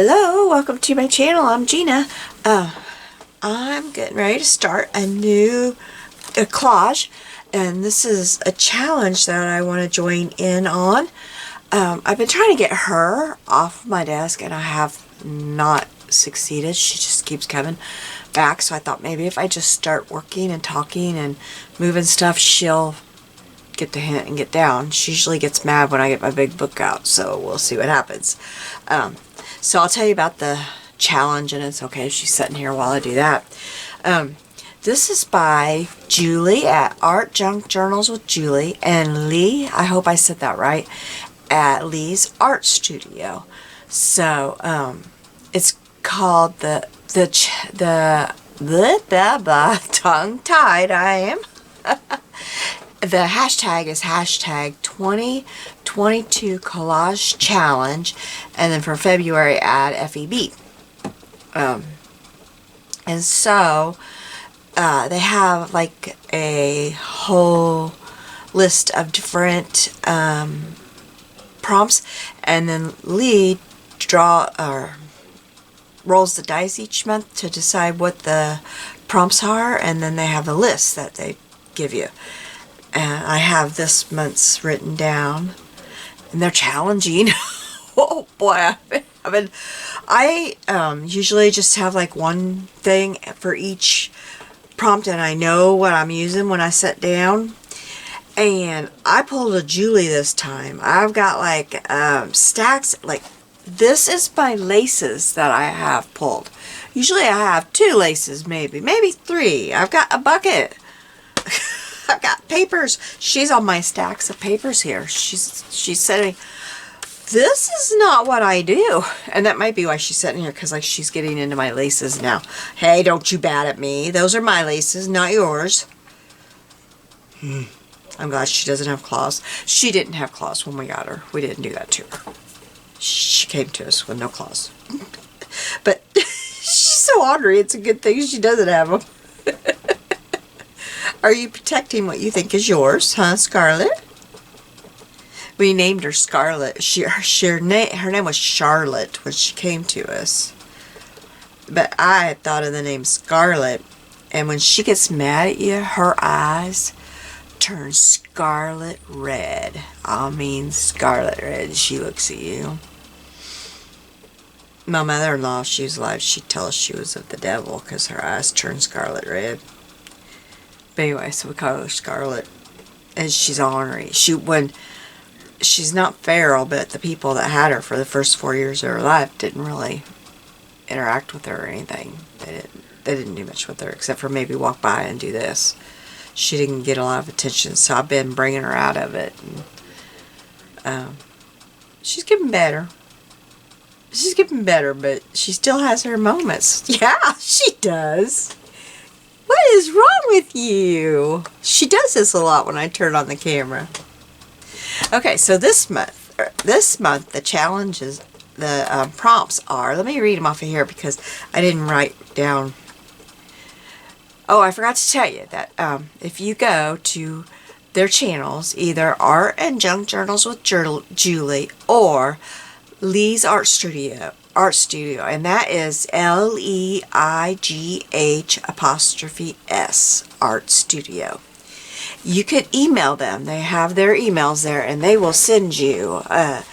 Hello, welcome to my channel. I'm Gina. I'm getting ready to start a new collage, and this is a challenge that I want to join in on. I've been trying to get her off my desk, and I have not succeeded. She just keeps coming back, so I thought maybe if I just start working and talking and moving stuff, she'll get the hint and get down. She usually gets mad when I get my big book out, so we'll see what happens. So I'll tell you about the challenge, and it's okay if she's sitting here while I do that. This is by Julie at Art Junk Journals with Julie, and Leigh, I hope I said that right, at Leigh's Art Studio. So it's called the tongue-tied I am. The hashtag is hashtag 2022 Collage Challenge, and then for February add FEB. And so they have like a whole list of different prompts, and then Leigh rolls the dice each month to decide what the prompts are, and then they have a list that they give you. And I have this month's written down, and they're challenging. Oh boy, I usually just have like one thing for each prompt, and I know what I'm using when I sit down. And I pulled a Julie this time. I've got like stacks, like this is my laces that I have pulled. Usually I have 2 laces, maybe 3. I've got a bucket. I've got papers. She's on my stacks of papers here. She's saying, this is not what I do. And that might be why she's sitting here, because like she's getting into my laces now. Hey, don't you bat at me. Those are my laces, not yours. I'm glad she doesn't have claws. She didn't have claws when we got her. We didn't do that to her. She came to us with no claws. But she's so ornery. It's a good thing she doesn't have them. Are you protecting what you think is yours, huh, Scarlet? We named her Scarlet. Her name was Charlotte when she came to us. But I had thought of the name Scarlet. And when she gets mad at you, her eyes turn scarlet red. I mean scarlet red. She looks at you. My mother-in-law, if she was alive, she'd tell us she was of the devil because her eyes turn scarlet red. But anyway, so we call her Scarlet, and she's ornery. She's not feral, but the people that had her for the first 4 years of her life didn't really interact with her or anything. They didn't do much with her, except for maybe walk by and do this. She didn't get a lot of attention, so I've been bringing her out of it. And, she's getting better. She's getting better, but she still has her moments. Yeah, she does. What is wrong with you? She does this a lot when I turn on the camera. Okay, so this month the challenges, the prompts are, let me read them off of here because I didn't write down. Oh, I forgot to tell you that if you go to their channels, either Art and Junk Journals with Julie or Leigh's Art Studio, and that is LEIGH' Art Studio. You could email them. They have their emails there, and they will send you a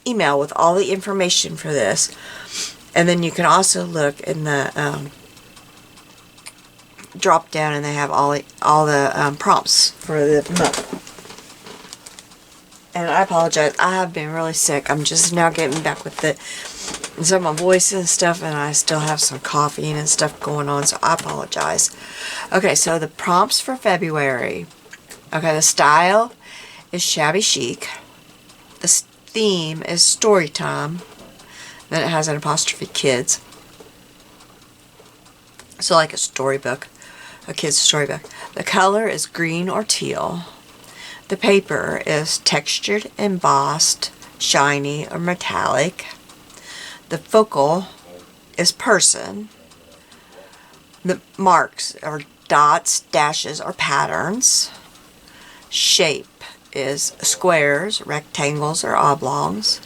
email with all the information for this. And then you can also look in the drop down, and they have all the prompts for the month. And I apologize. I have been really sick. I'm just now getting back with some of my voice and stuff, and I still have some coughing and stuff going on, so I apologize. Okay, so the prompts for February. Okay, the style is shabby chic. The theme is story time. Then it has an apostrophe kids. So like a storybook, a kid's storybook. The color is green or teal. The paper is textured, embossed, shiny, or metallic. The focal is person. The marks are dots, dashes, or patterns. Shape is squares, rectangles, or oblongs.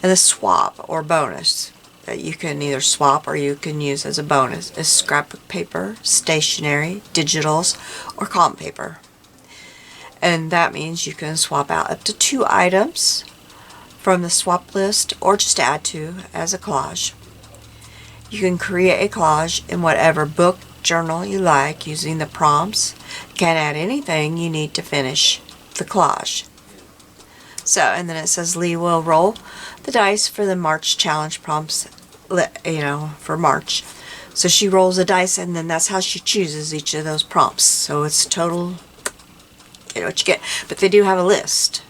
And the swap or bonus that you can either swap or you can use as a bonus is scrapbook paper, stationery, digitals, or comp paper. And that means you can swap out up to 2 items from the swap list or just add 2 as a collage. You can create a collage in whatever book, journal you like using the prompts. You can add anything you need to finish the collage. So, and then it says Leigh will roll the dice for the March challenge prompts, you know, for March. So she rolls the dice and then that's how she chooses each of those prompts. So it's total, you know what you get. But they do have a list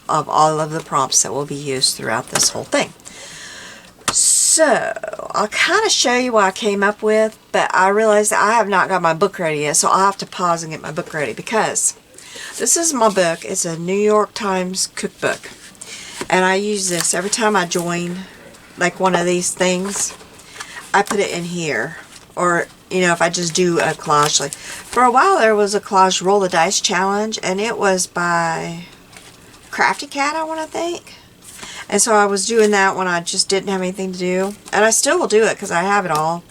of all of the prompts that will be used throughout this whole thing. So, I'll kind of show you what I came up with, but I realized that I have not got my book ready yet, so I'll have to pause and get my book ready because this is my book. It's a New York Times cookbook, and I use this every time I join, like one of these things. I put it in here, or, you know, if I just do a collage, like, for a while there was a collage roll the dice challenge, and it was by Crafty Cat, I want to think. And so I was doing that when I just didn't have anything to do. And I still will do it because I have it all.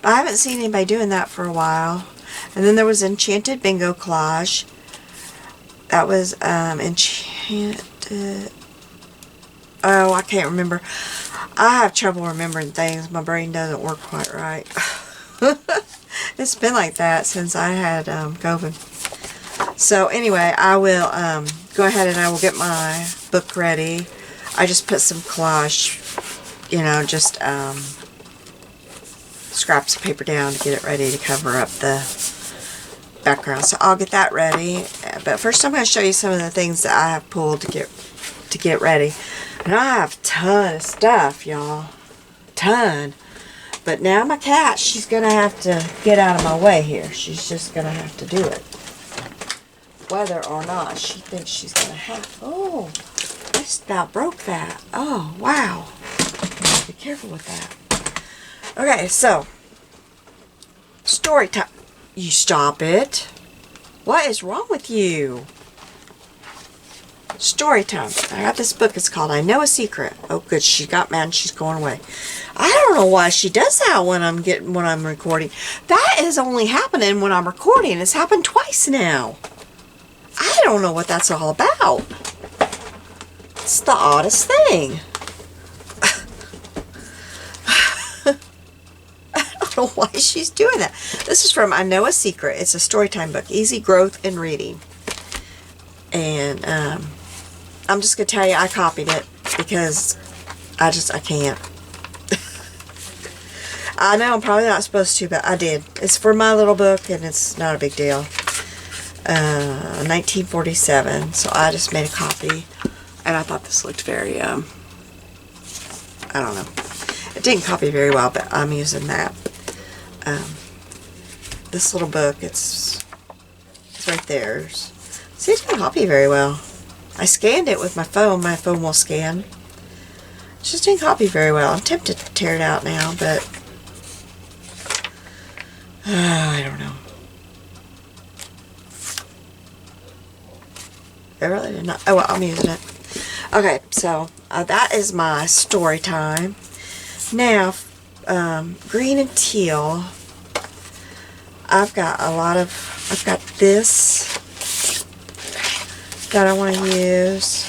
But I haven't seen anybody doing that for a while. And then there was Enchanted Bingo Collage. That was Enchanted... Oh, I can't remember. I have trouble remembering things. My brain doesn't work quite right. It's been like that since I had COVID. So anyway, I will go ahead and I will get my book ready. I just put some collage, you know, just scraps of paper down to get it ready to cover up the background. So I'll get that ready. But first I'm going to show you some of the things that I have pulled to get ready. And I have a ton of stuff, y'all. Ton. But now my cat, she's going to have to get out of my way here. She's just going to have to do it. Whether or not she thinks she's going to have. Oh, I just about broke that. Oh, wow. Be careful with that. Okay, so. Story time. You stop it. What is wrong with you? Story time. I got this book. It's called I Know a Secret. Oh, good. She got mad and she's going away. I don't know why she does that when I'm recording. That is only happening when I'm recording. It's happened twice now. I don't know what that's all about. It's the oddest thing. I don't know why she's doing that. This is from I Know a Secret. It's a storytime book. Easy growth in reading. And I'm just going to tell you I copied it because I can't. I know I'm probably not supposed to, but I did. It's for my little book and it's not a big deal. 1947, so I just made a copy, and I thought this looked very, I don't know, it didn't copy very well, but I'm using that. This little book, it's right there. See, it didn't copy very well. I scanned it with my phone will scan. It just didn't copy very well. I'm tempted to tear it out now, but I don't know. I really did not. Oh, well, I'm using it. Okay, so that is my story time. Now, green and teal. I've got this that I want to use.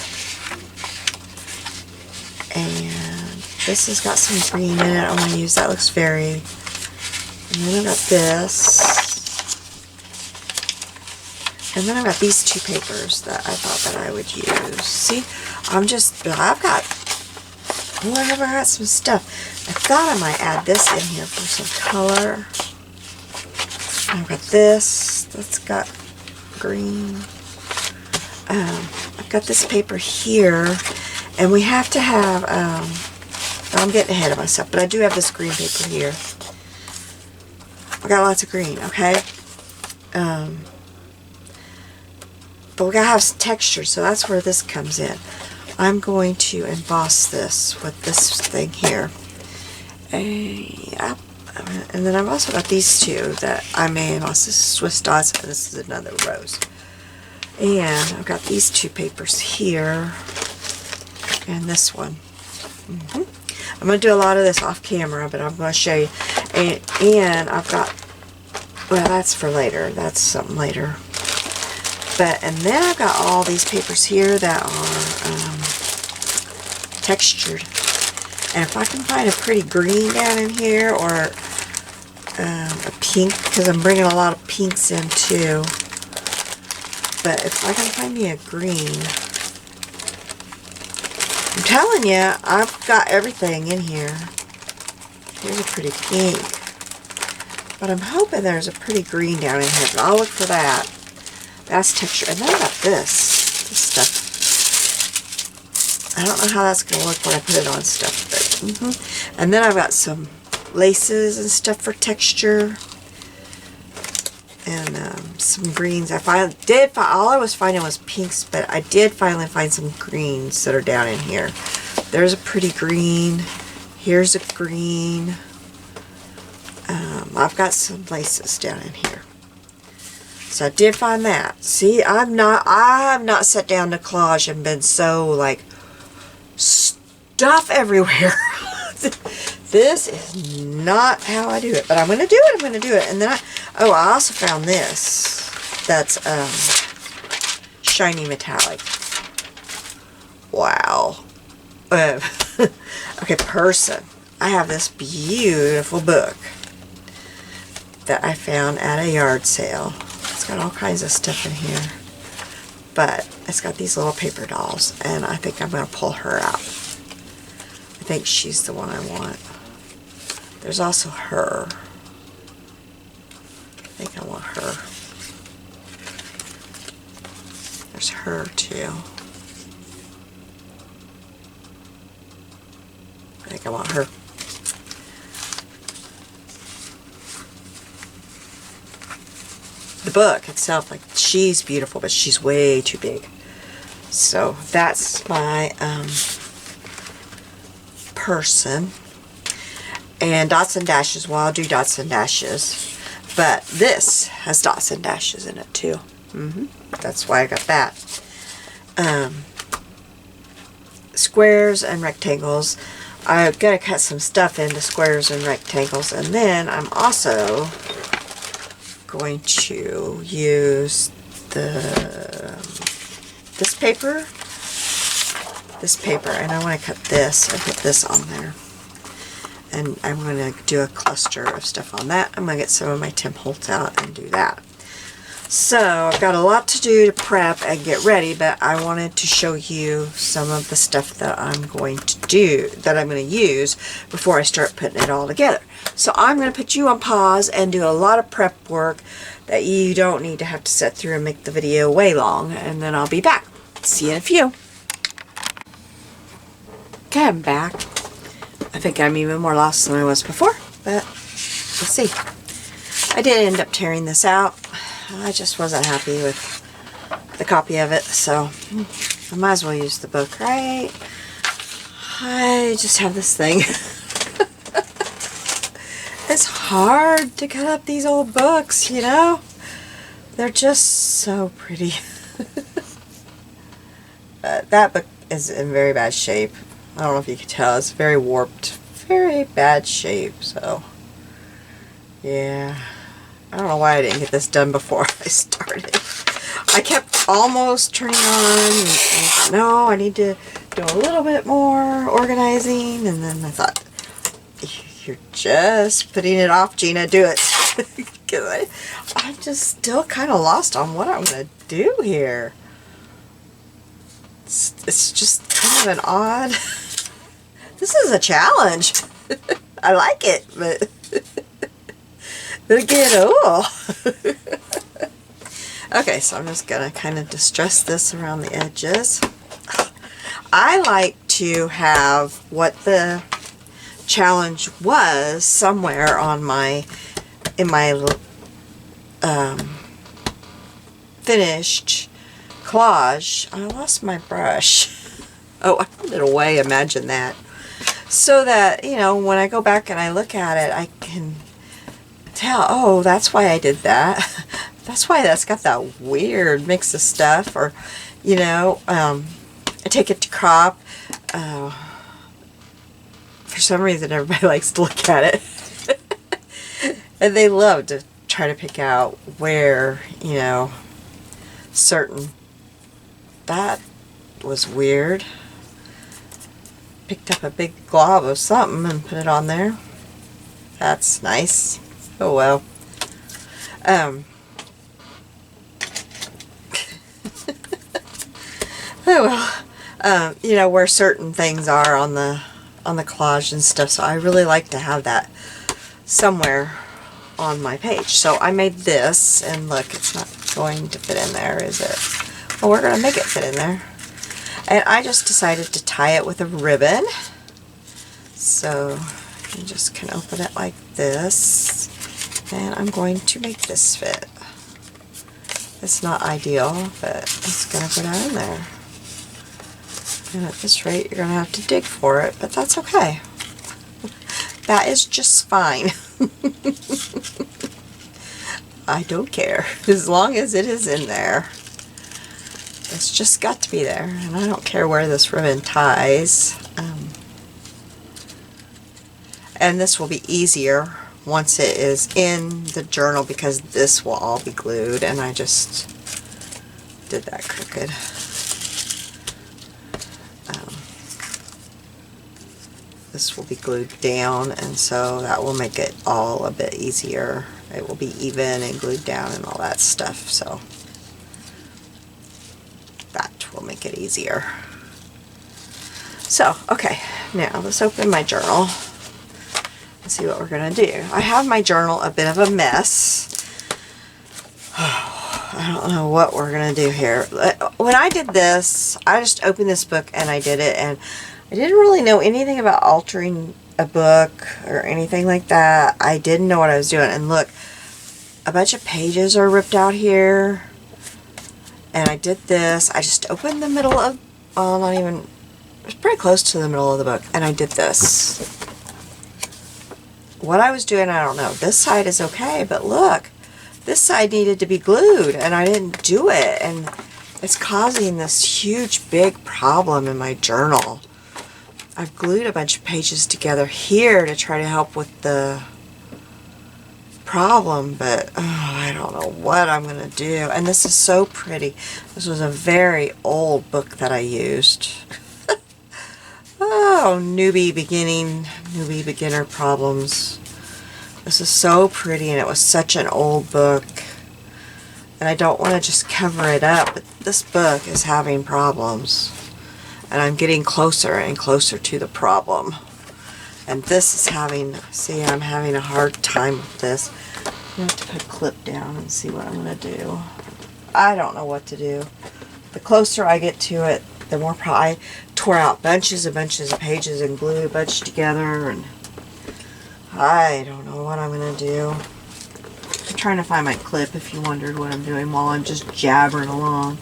And this has got some green in it I want to use. That looks very... And then I've got this. And then I've got these 2 papers that I thought that I would use. See, I have got some stuff. I thought I might add this in here for some color. I've got this. That's got green. I've got this paper here. And we have to have, I'm getting ahead of myself, but I do have this green paper here. I got lots of green, okay? But we gotta have some texture, so that's where this comes in. I'm going to emboss this with this thing here. And then I've also got these 2 that I may emboss. This is Swiss dots, and this is another rose. And I've got these 2 papers here, and this one. I'm going to do a lot of this off camera, but I'm going to show you. And I've got, well, that's for later. That's something later. And then I've got all these papers here that are textured. And if I can find a pretty green down in here, or a pink, because I'm bringing a lot of pinks in too. But if I can find me a green, I'm telling you, I've got everything in here. Here's a pretty pink. But I'm hoping there's a pretty green down in here. But I'll look for that. That's texture. And then I got this stuff. I don't know how that's going to look when I put it on stuff. But, And then I've got some laces and stuff for texture. And some greens. All I was finding was pinks, but I did finally find some greens that are down in here. There's a pretty green. Here's a green. I've got some laces down in here. So I did find that. See, I have not sat down to collage and been so like stuff everywhere. This is not how I do it, but I'm going to do it. I'm going to do it. And then I also found this. That's shiny metallic. Wow. Okay, person. I have this beautiful book that I found at a yard sale. It's got all kinds of stuff in here. But it's got these little paper dolls, and I think I'm going to pull her out. I think she's the one I want. There's also her. I think I want her. There's her too. I think I want her. The book itself, like, she's beautiful, but she's way too big. So that's my person. And dots and dashes. Well, I'll do dots and dashes. But this has dots and dashes in it too. That's why I got that. Squares and rectangles. I've got to cut some stuff into squares and rectangles. And then I'm also going to use this paper, and I want to cut this and put this on there. And I'm going to do a cluster of stuff on that. I'm going to get some of my Tim Holtz out and do that. So I've got a lot to do to prep and get ready, but I wanted to show you some of the stuff that I'm going to do, that I'm going to use before I start putting it all together. So I'm going to put you on pause and do a lot of prep work that you don't need to have to sit through and make the video way long, and then I'll be back. See you in a few. Okay, I'm back. I think I'm even more lost than I was before, but we'll see. I did end up tearing this out. I just wasn't happy with the copy of it, so I might as well use the book, right? I just have this thing. It's hard to cut up these old books, you know? They're just so pretty. That book is in very bad shape. I don't know if you can tell. It's very warped. Very bad shape, so yeah. I don't know why I didn't get this done before I started. I kept almost turning on and thought, no, I need to do a little bit more organizing, and then I thought, you're just putting it off, Gina, do it. Because I'm just still kind of lost on what I'm going to do here. It's just kind of an odd... This is a challenge. I like it, but... But again, oh. Okay, so I'm just going to kind of distress this around the edges. I like to have what the challenge was somewhere on my, in my finished collage. I lost my brush. Oh, I put it away, imagine that. So that, you know, when I go back and I look at it, I can tell, oh, that's why I did that. That's why that's got that weird mix of stuff. Or, you know, I take it to crop. for some reason everybody likes to look at it. And they love to try to pick out where, you know, certain... That was weird. Picked up a big glob of something and put it on there. That's nice. Oh well. Oh well. You know, where certain things are on the collage and stuff, so I really like to have that somewhere on my page. So I made this, and look, it's not going to fit in there, is it? Well, we're going to make it fit in there. And I just decided to tie it with a ribbon. So you just can open it like this. And I'm going to make this fit. It's not ideal, but it's going to go down in there. And at this rate, you're going to have to dig for it, but that's okay. That is just fine. I don't care, as long as it is in there. It's just got to be there, and I don't care where this ribbon ties. And this will be easier once it is in the journal, because this will all be glued, and I just did that crooked. This will be glued down, and so that will make it all a bit easier. It will be even and glued down and all that stuff, so that will make it easier. So, okay, now let's open my journal and see what we're going to do. I have my journal a bit of a mess. I don't know what we're going to do here. When I did this, I just opened this book and I did it, and I didn't really know anything about altering a book or anything like that. I didn't know what I was doing. And look, a bunch of pages are ripped out here. And I did this. I just opened the middle of, well, not even, it was pretty close to the middle of the book. And I did this. What I was doing, I don't know. This side is okay, but look, this side needed to be glued, and I didn't do it. And it's causing this huge, big problem in my journal. I've glued a bunch of pages together here to try to help with the problem, but I don't know what I'm going to do. And this is so pretty. This was a very old book that I used. Oh, newbie beginner problems. This is so pretty, and it was such an old book. And I don't want to just cover it up, but this book is having problems. And I'm getting closer and closer to the problem. And this is having, see, I'm having a hard time with this. I'm going to have to put a clip down and see what I'm going to do. I don't know what to do. The closer I get to it, the more I tore out bunches of pages and glued a bunch together. And I don't know what I'm going to do. I'm trying to find my clip if you wondered what I'm doing while I'm just jabbering along.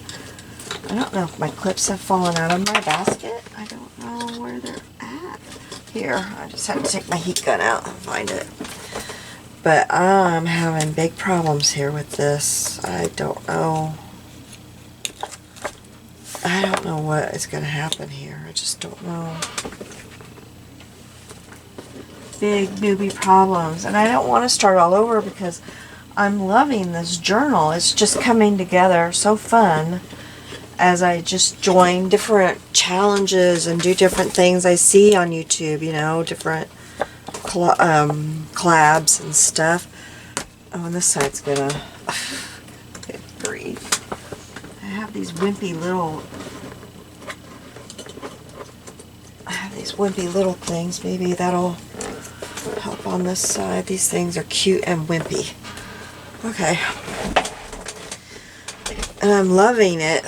I don't know if my clips have fallen out of my basket. I don't know where they're at. Here, I just had to take my heat gun out and find it. But I'm having big problems here with this. I don't know. I don't know what is going to happen here. I just don't know. Big newbie problems. And I don't want to start all over because I'm loving this journal. It's just coming together so fun as I just join different challenges and do different things I see on YouTube, you know, different collabs and stuff. Oh, and this side's gonna, good grief. I have these wimpy little things. Maybe that'll help on this side. These things are cute and wimpy. Okay. And I'm loving it.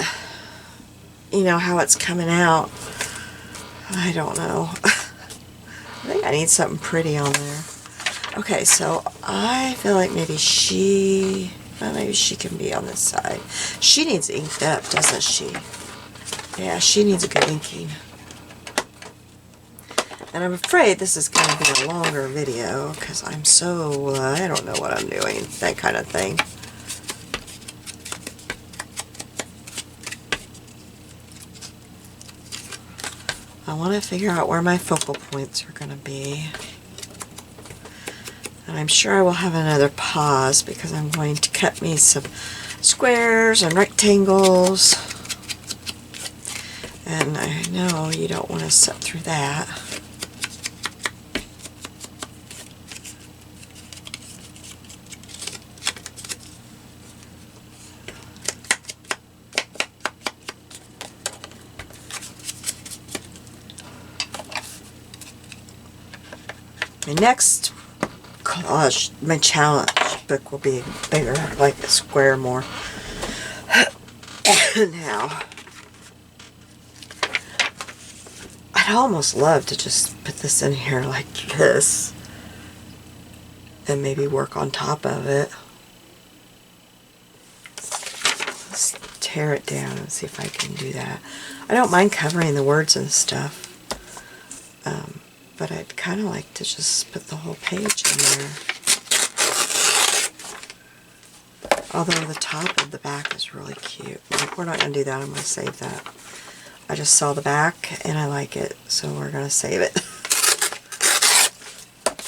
You know, how it's coming out. I don't know. I think I need something pretty on there. Okay, so I feel like maybe she can be on this side. She needs inked up, doesn't she? Yeah, she needs a good inking. And I'm afraid this is going to be a longer video because I'm so, I don't know what I'm doing, that kind of thing. I want to figure out where my focal points are going to be. And I'm sure I will have another pause because I'm going to cut me some squares and rectangles. And I know you don't want to sit through that. My next collage, my challenge book will be bigger, like a square more. Now, I'd almost love to just put this in here like this and maybe work on top of it. Let's tear it down and see if I can do that. I don't mind covering the words and stuff. But I'd kind of like to just put the whole page in there. Although the top of the back is really cute. Like, we're not going to do that. I'm going to save that. I just saw the back and I like it, so we're going to save it.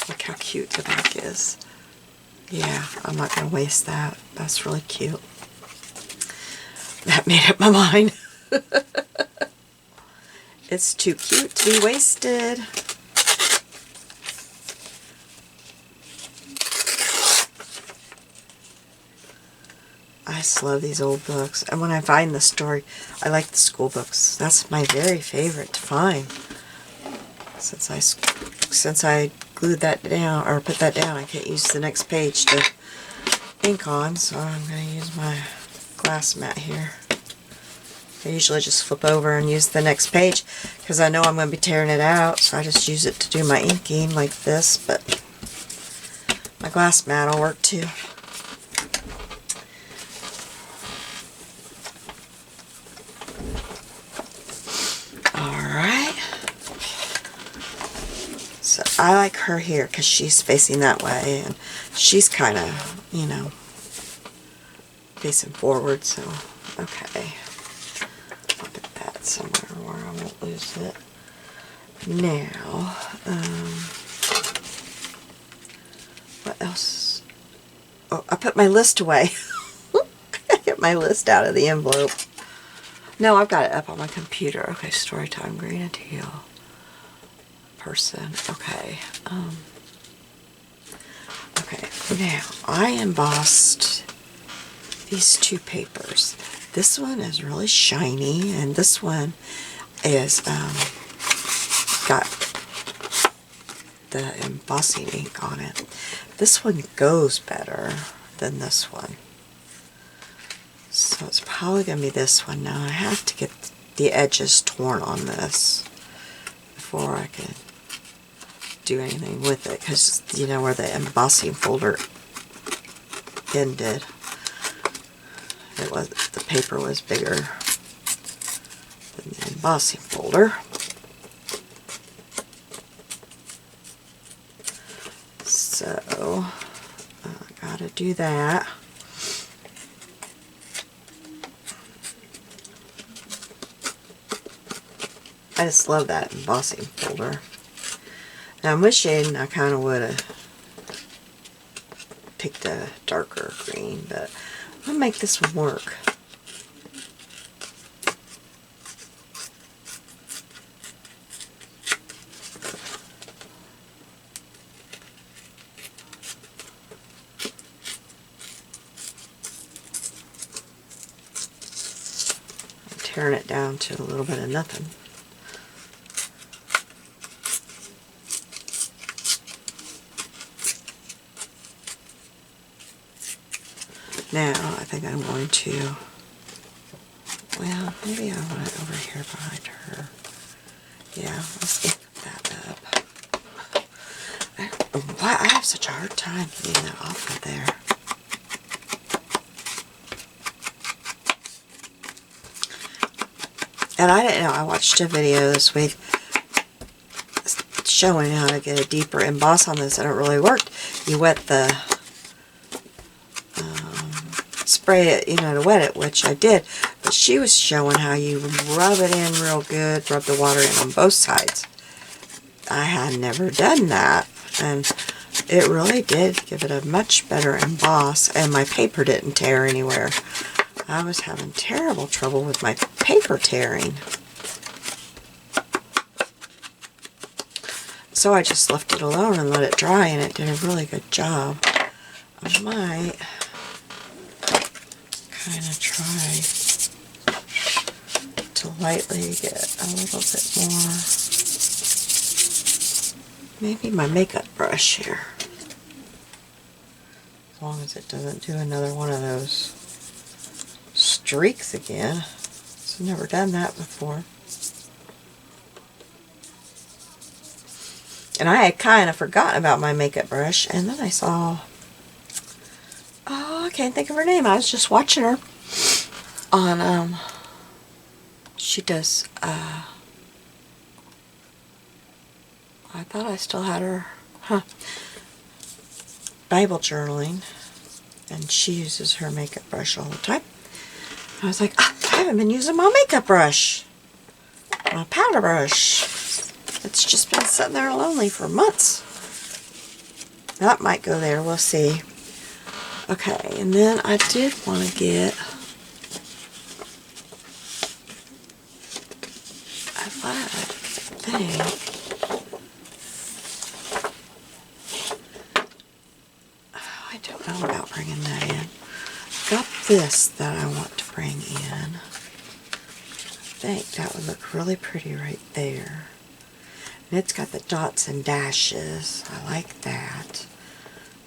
Look how cute the back is. Yeah, I'm not going to waste that. That's really cute. That made up my mind. It's too cute to be wasted. I just love these old books. And when I find the story, I like the school books. That's my very favorite to find. Since I glued that down, or put that down, I can't use the next page to ink on, so I'm going to use my glass mat here. I usually just flip over and use the next page because I know I'm going to be tearing it out, so I just use it to do my inking like this, but my glass mat will work too. Alright. So I like her here because she's facing that way and she's kind of, you know, facing forward, so okay. Somewhere where I won't lose it. Now, what else? Oh, I put my list away. I get my list out of the envelope. No, I've got it up on my computer. Okay, story time, green and teal. Person. Okay. Okay, now I embossed these two papers. This one is really shiny, and this one is got the embossing ink on it. This one goes better than this one. So it's probably going to be this one. Now I have to get the edges torn on this before I can do anything with it, because you know where the embossing folder ended. It was, the paper was bigger than the embossing folder. So, I gotta do that. I just love that embossing folder. Now I'm wishing I kind of would have picked a darker green, but I'll make this one work. I'm tearing it down to a little bit of nothing. Now, I think I'm going to, well, maybe I want it over here behind her. Yeah, let's ink that up. I don't know why I have such a hard time getting that off of there. And I didn't know, I watched a video this week showing how to get a deeper emboss on this, and it really worked. You wet the spray it, you know, to wet it, which I did, but she was showing how you rub it in real good, rub the water in on both sides. I had never done that, and it really did give it a much better emboss, and my paper didn't tear anywhere. I was having terrible trouble with my paper tearing. So I just left it alone and let it dry, and it did a really good job. I might kind of try to lightly get a little bit more, maybe my makeup brush here, as long as it doesn't do another one of those streaks again. I've never done that before. And I had kind of forgotten about my makeup brush, and then I saw, oh, I can't think of her name. I was just watching her on, she does, I thought I still had her, Bible journaling, and she uses her makeup brush all the time. I was like, I haven't been using my makeup brush, my powder brush. It's just been sitting there lonely for months. That might go there, we'll see. Okay, and then I did want to get, I think, oh, I don't know about bringing that in. Got this that I want to bring in. I think that would look really pretty right there. And it's got the dots and dashes. I like that.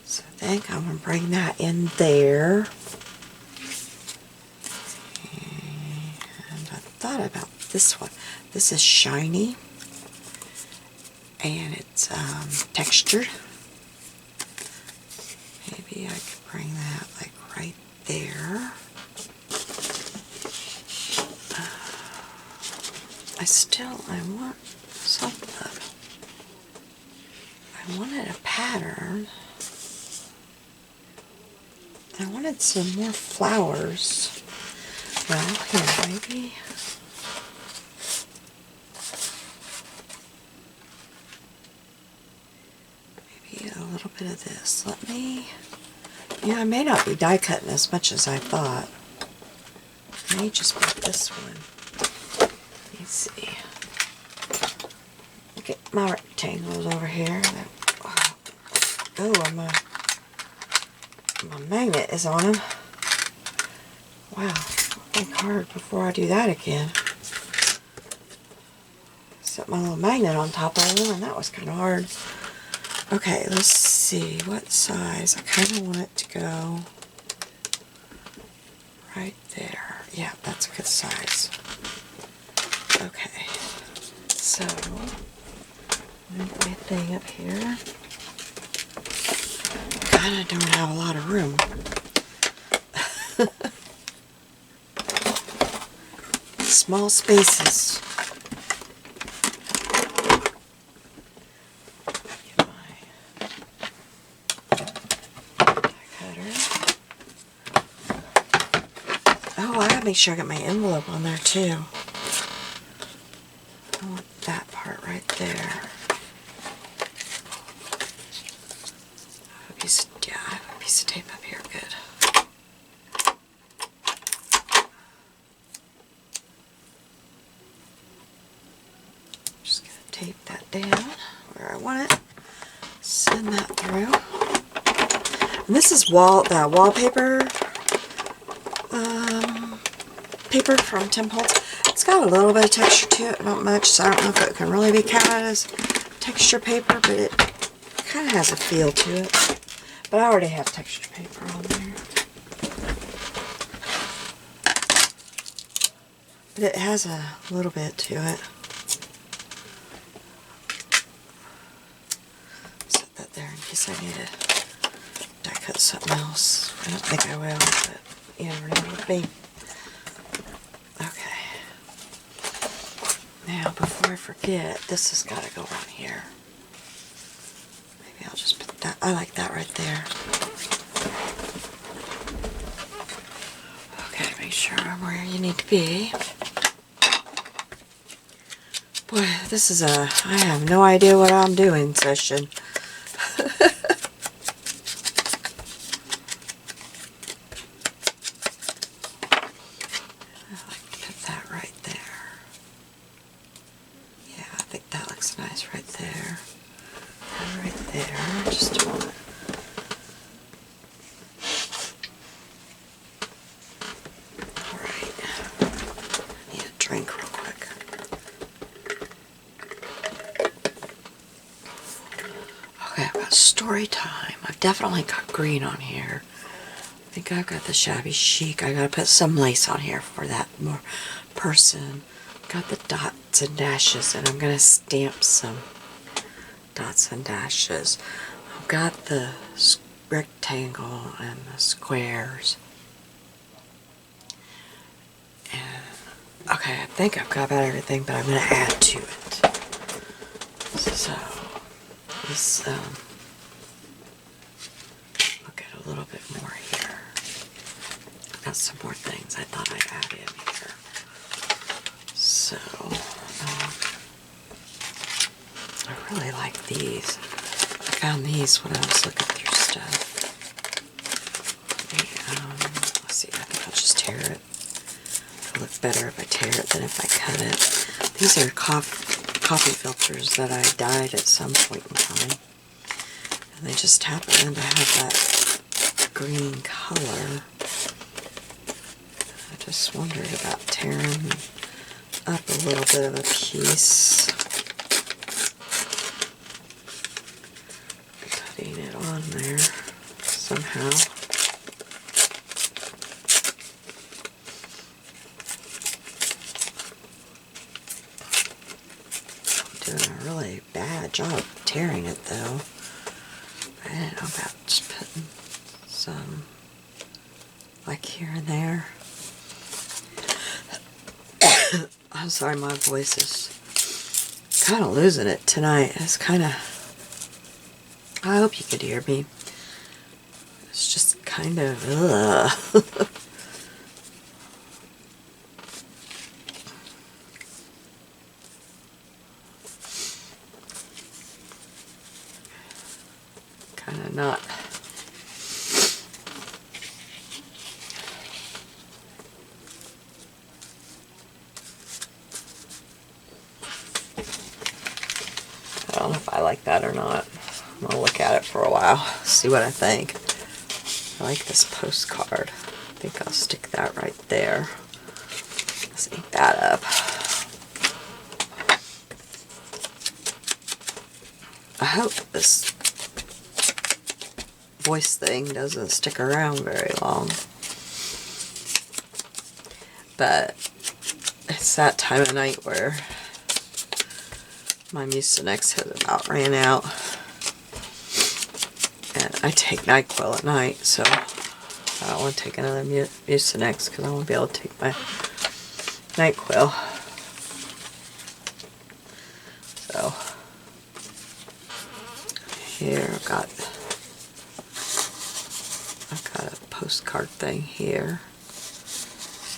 So I think I'm going to bring that in there. And I thought about this one. This is shiny. And it's textured. Maybe I could bring that like right there. I want something. I wanted a pattern. I wanted some more flowers. Well, here, maybe. Maybe a little bit of this. Let me, I may not be die cutting as much as I thought. I may just put this one. Let me see. Get my rectangles over here. Oh, my magnet is on them. Wow, I'll think hard before I do that again. Set my little magnet on top of them, and that was kind of hard. Okay, let's see what size. I kind of want it to go right there. Yeah, that's a good size. Okay, so my thing up here. Kind of don't have a lot of room. Small spaces. Get my cutter. Oh, I gotta make sure I get my envelope on there too. I want that part right there. I have a piece of tape up here, good. Just gonna tape that down where I want it. Send that through. And this is wallpaper paper from Tim Holtz. It's got a little bit of texture to it, not much, so I don't know if it can really be counted as texture paper, but it kind of has a feel to it. But I already have texture paper on there. But it has a little bit to it. Set that there in case I need to die cut something else. I don't think I will, but you never know with me. Okay. Now, before I forget, this has got to go on here. Maybe I'll just put that. I like that right there. Okay, make sure I'm where you need to be. Boy, this is a I have no idea what I'm doing session. Nice right there. And right there. Just a moment. Alright. I need a drink real quick. Okay, I've got story time. I've definitely got green on here. I think I've got the shabby chic. I gotta put some lace on here for that more person. Got the dots and dashes, and I'm gonna stamp some dots and dashes. I've got the rectangle and the squares. And okay, I think I've got about everything, but I'm gonna add to it. So this look at a little bit more here. I've got some more things I thought I'd add in here. So, I really like these. I found these when I was looking through stuff. Let's see, I think I'll just tear it. It'll look better if I tear it than if I cut it. These are coffee filters that I dyed at some point in time. And they just happen to have that green color. I just wondered about tearing up a little bit of a piece, putting it on there somehow. I'm doing a really bad job tearing it though. I didn't know about just putting some like here and there. I'm sorry, my voice is kind of losing it tonight. It's kind of, I hope you could hear me. It's just kind of, kind of not. I don't know if I like that or not. I'm gonna look at it for a while, see what I think. I like this postcard. I think I'll stick that right there. Let's ink that up. I hope this voice thing doesn't stick around very long. But it's that time of night where my Mucinex has about ran out, and I take NyQuil at night, so I don't want to take another Mucinex because I won't be able to take my NyQuil. So here I've got a postcard thing here.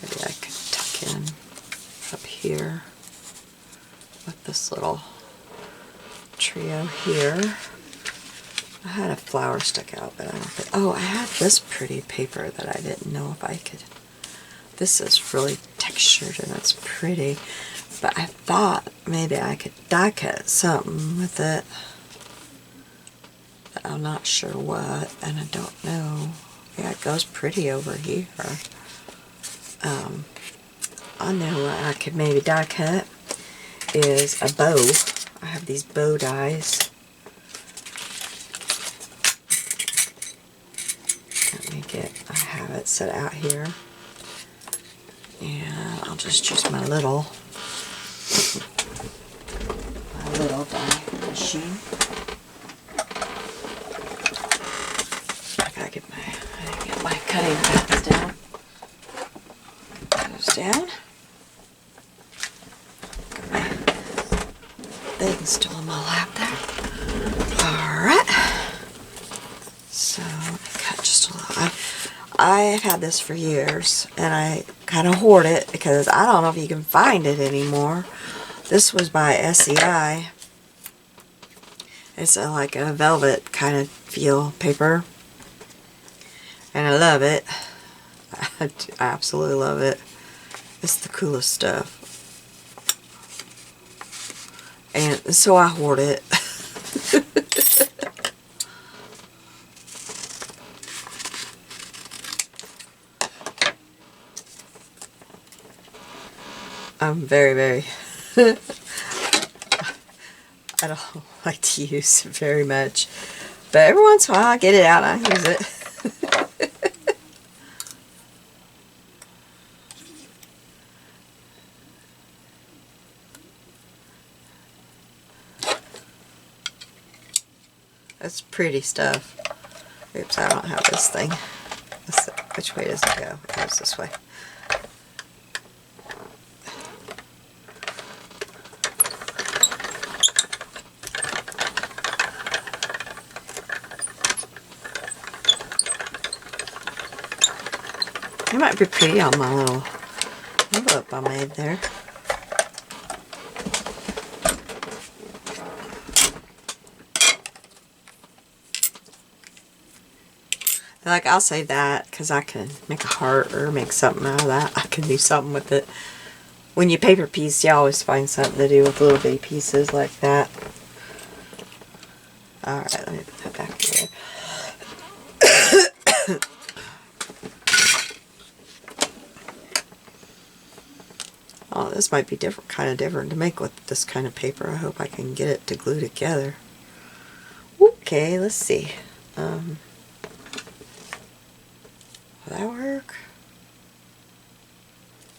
Maybe I could tuck in up here with this little trio here. I had a flower stuck out, but I don't think, oh, I had this pretty paper that I didn't know if I could. This is really textured and it's pretty, but I thought maybe I could die cut something with it, but I'm not sure what, and I don't know. Yeah, it goes pretty over here. I know what I could maybe die cut is a bow. I have these bow dies. I have it set out here, and I'll just use my little die machine. I gotta get my cutting pads down. Put those down. Got my thing still on my lap there. Alright. So, cut just a little. I've had this for years, and I kind of hoard it because I don't know if you can find it anymore. This was by SEI. It's like a velvet kind of feel paper. And I love it. I absolutely love it. It's the coolest stuff. And so I hoard it. I'm very I don't like to use it very much, but every once in a while I get it out and I use it. That's pretty stuff. Oops, I don't have this thing. Which way does it go? It goes this way. It might be pretty on my little envelope I made there. Like, I'll say that because I can make a heart or make something out of that. I can do something with it. When you paper piece, you always find something to do with little bitty pieces like that. Alright, let me put that back here. Oh, this might be different, kind of different to make with this kind of paper. I hope I can get it to glue together. Okay, let's see. Will that work?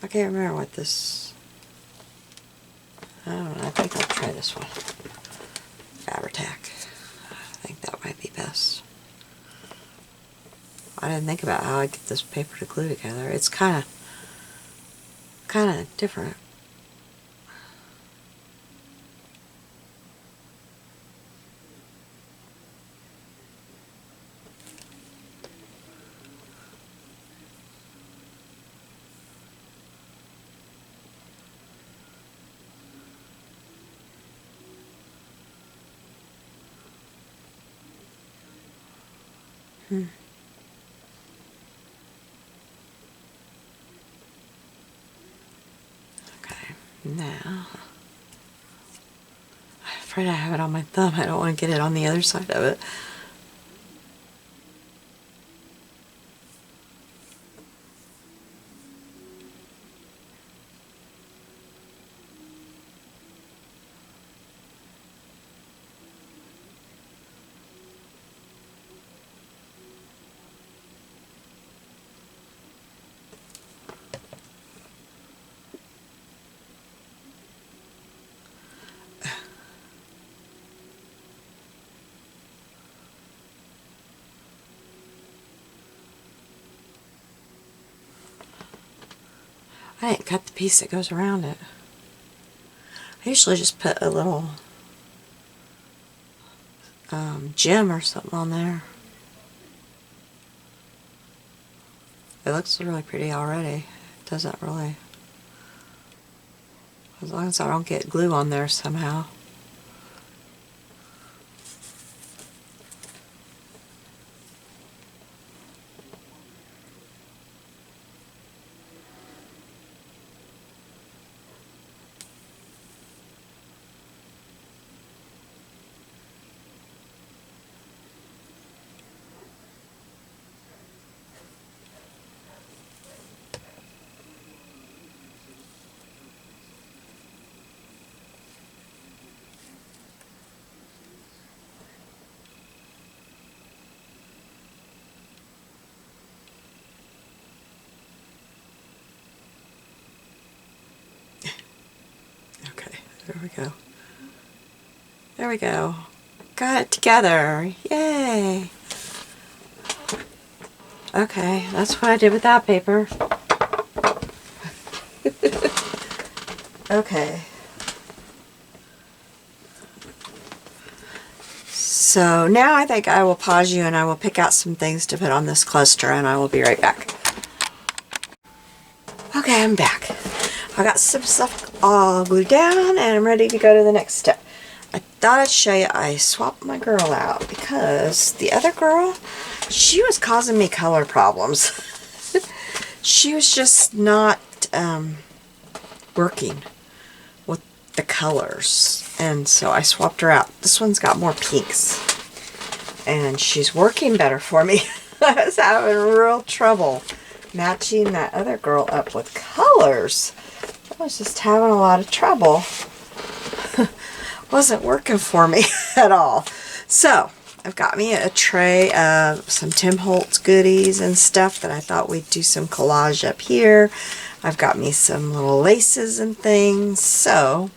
I can't remember what this... I don't know, I think I'll try this one. Fabri-Tac. I think that might be best. I didn't think about how I get this paper to glue together. It's kind of different. Okay, now I'm afraid I have it on my thumb. I don't want to get it on the other side of it. I didn't cut the piece that goes around it. I usually just put a little gem or something on there. It looks really pretty already. It doesn't really... As long as I don't get glue on there somehow. There we go. There we go. Got it together. Yay! Okay, that's what I did with that paper. Okay. So now I think I will pause you and I will pick out some things to put on this cluster and I will be right back. Okay. I'm back. I got some stuff all glued down and I'm ready to go to the next step. I thought I'd show you I swapped my girl out because the other girl, she was causing me color problems. She was just not working with the colors, and so I swapped her out. This one's got more pinks and she's working better for me. I was having real trouble matching that other girl up with colors. I was just having a lot of trouble. Wasn't working for me at all. So I've got me a tray of some Tim Holtz goodies and stuff that I thought we'd do some collage up here. I've got me some little laces and things. So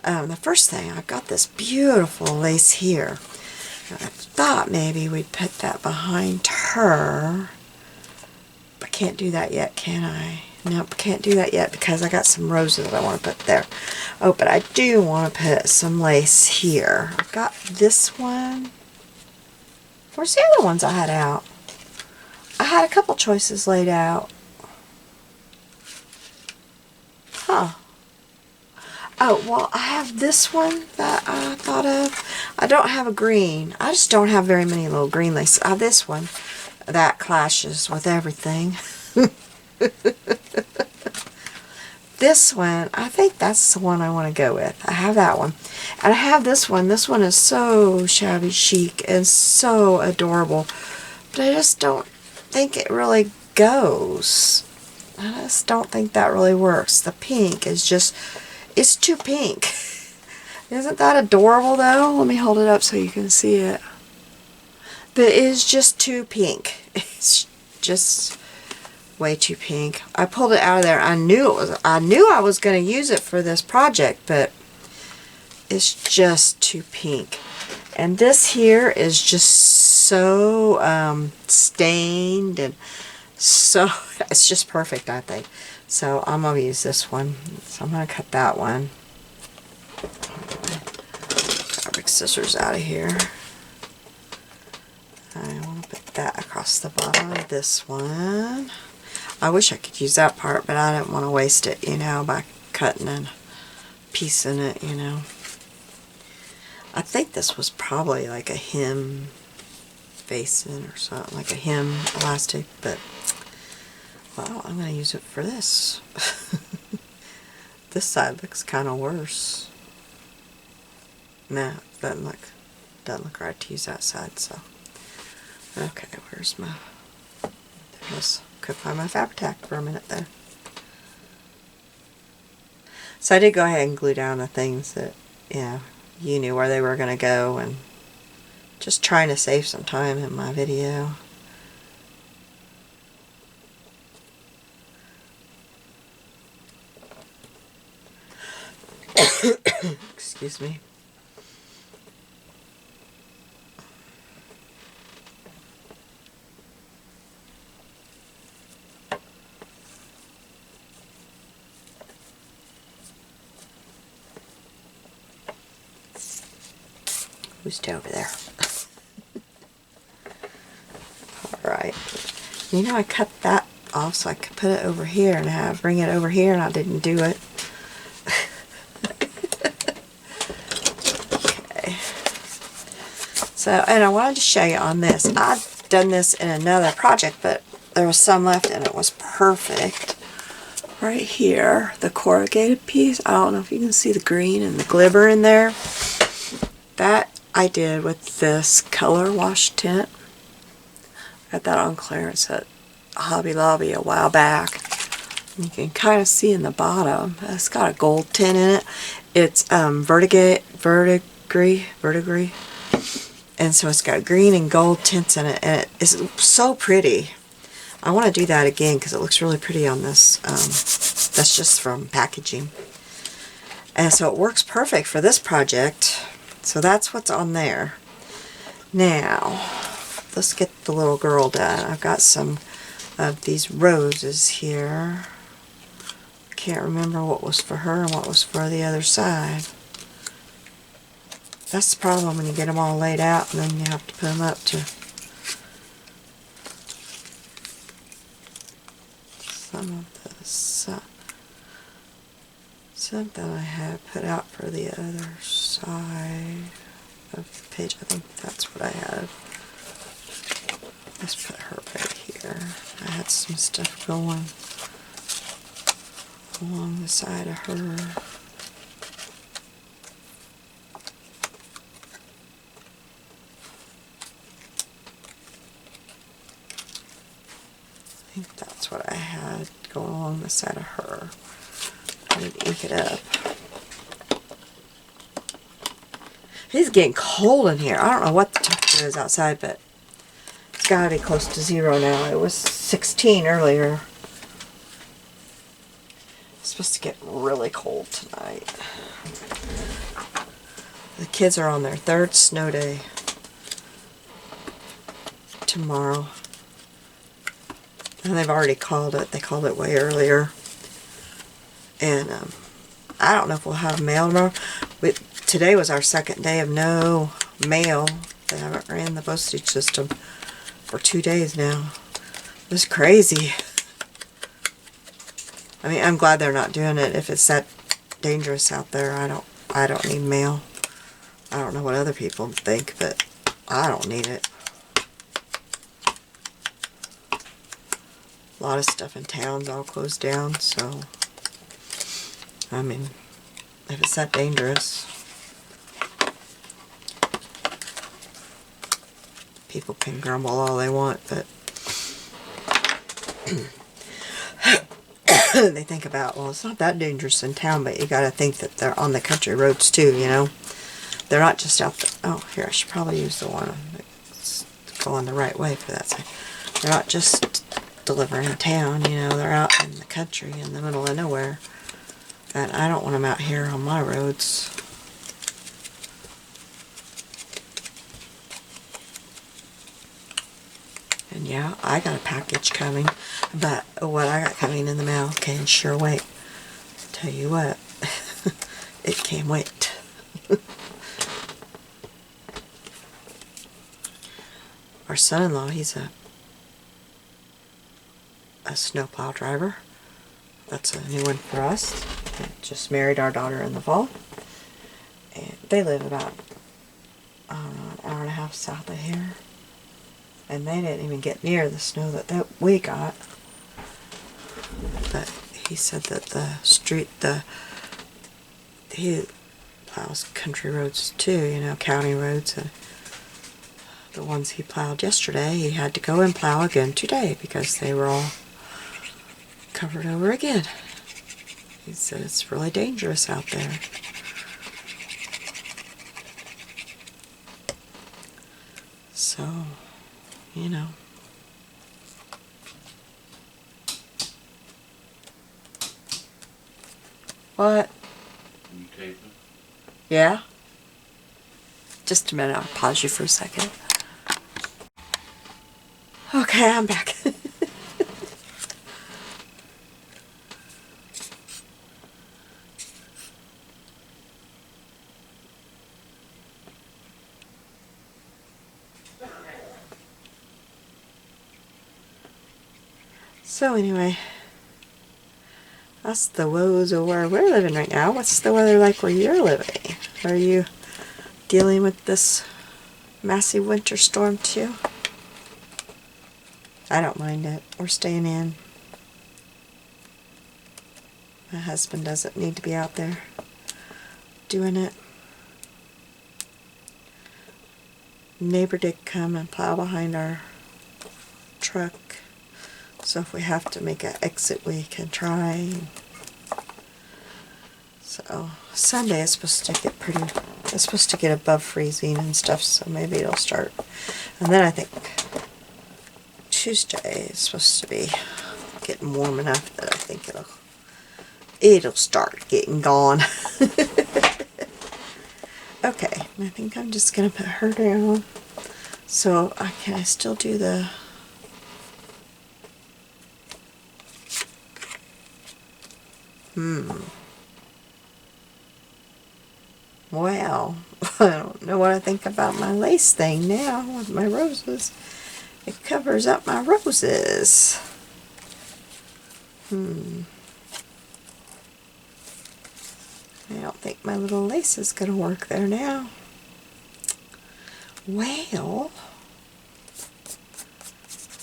the first thing, I've got this beautiful lace here. I thought maybe we'd put that behind her. I can't do that yet, can I? Nope, can't do that yet because I got some roses I want to put there. Oh, but I do want to put some lace here. I've got this one. Where's the other ones I had out? I had a couple choices laid out. Huh. Oh, well, I have this one that I thought of. I don't have a green. I just don't have very many little green laces. I have this one that clashes with everything. This one, I think that's the one I want to go with. I have that one. And I have this one. This one is so shabby chic and so adorable. But I just don't think it really goes. I just don't think that really works. The pink is just, it's too pink. Isn't that adorable though? Let me hold it up so you can see it. But it is just too pink. It's just way too pink. I pulled it out of there. I knew I was going to use it for this project, but it's just too pink. And this here is just so stained and so it's just perfect, I think. So I'm going to use this one. So I'm going to cut that one. Fabric scissors out of here. I want to put that across the bottom of this one. I wish I could use that part, but I didn't want to waste it, you know, by cutting and piecing it, you know. I think this was probably like a hem facing or something, like a hem elastic, but, well, I'm going to use it for this. This side looks kind of worse. Nah, doesn't look right to use that side, so. Okay, where's my, there's, could find my Fabri-Tac for a minute there. So I did go ahead and glue down the things that, you know, you knew where they were going to go, and just trying to save some time in my video. Excuse me. Who's over there? Alright. You know, I cut that off so I could put it over here and bring it over here, and I didn't do it. Okay. So, and I wanted to show you on this. I've done this in another project, but there was some left and it was perfect. Right here, the corrugated piece. I don't know if you can see the green and the glitter in there. That I did with this color wash tint. Got that on clearance at Hobby Lobby a while back. And you can kind of see in the bottom, it's got a gold tint in it. It's verdigris, and so it's got green and gold tints in it, and it is so pretty. I want to do that again because it looks really pretty on this. That's just from packaging, and so it works perfect for this project. So that's what's on there. Now, let's get the little girl done. I've got some of these roses here. I can't remember what was for her and what was for the other side. That's the problem when you get them all laid out and then you have to put them up to some of the something I had put out for the other side of the page. I think that's what I had. Let's put her right here. I had some stuff going along the side of her. I think that's what I had going along the side of her. I need to ink it up. It's getting cold in here. I don't know what the temperature is outside, but it's got to be close to 0 now. It was 16 earlier. It's supposed to get really cold tonight. The kids are on their 3rd snow day tomorrow. And they've already called it. They called it way earlier. And I don't know if we'll have mail tomorrow. But today was our 2nd day of no mail. They haven't ran the postage system for 2 days now. It was crazy. I mean, I'm glad they're not doing it. If it's that dangerous out there, I don't need mail. I don't know what other people think, but I don't need it. A lot of stuff in town's all closed down, so I mean, if it's that dangerous, people can grumble all they want, but they think about, well, it's not that dangerous in town, but you gotta think that they're on the country roads too, you know? They're not just out there. Oh, here, I should probably use the one that's going the right way for that side. They're not just delivering in town, you know, they're out in the country in the middle of nowhere. And I don't want them out here on my roads. And yeah, I got a package coming, but what I got coming in the mail can sure wait. Tell you what, it can't wait. Our son-in-law, he's a snowplow driver. That's a new one for us. We just married our daughter in the fall. And they live about, I don't know, an hour and a half south of here. And they didn't even get near the snow that we got. But he said that he plows country roads too, you know, county roads. And the ones he plowed yesterday, he had to go and plow again today because they were all covered over again. He said it's really dangerous out there. So, you know. What? You taping? Yeah? Just a minute, I'll pause you for a second. Okay, I'm back. So anyway, that's the woes of where we're living right now. What's the weather like where you're living? Are you dealing with this massive winter storm too? I don't mind it. We're staying in. My husband doesn't need to be out there doing it. Neighbor did come and plow behind our truck. So if we have to make an exit, we can try. So Sunday is supposed to get it's supposed to get above freezing and stuff, so maybe it'll start. And then I think Tuesday is supposed to be getting warm enough that I think it'll start getting gone. Okay, I think I'm just gonna put her down. So can I still do the well, I don't know what I think about my lace thing now with my roses. It covers up my roses. think my little lace is going to work there now. Well,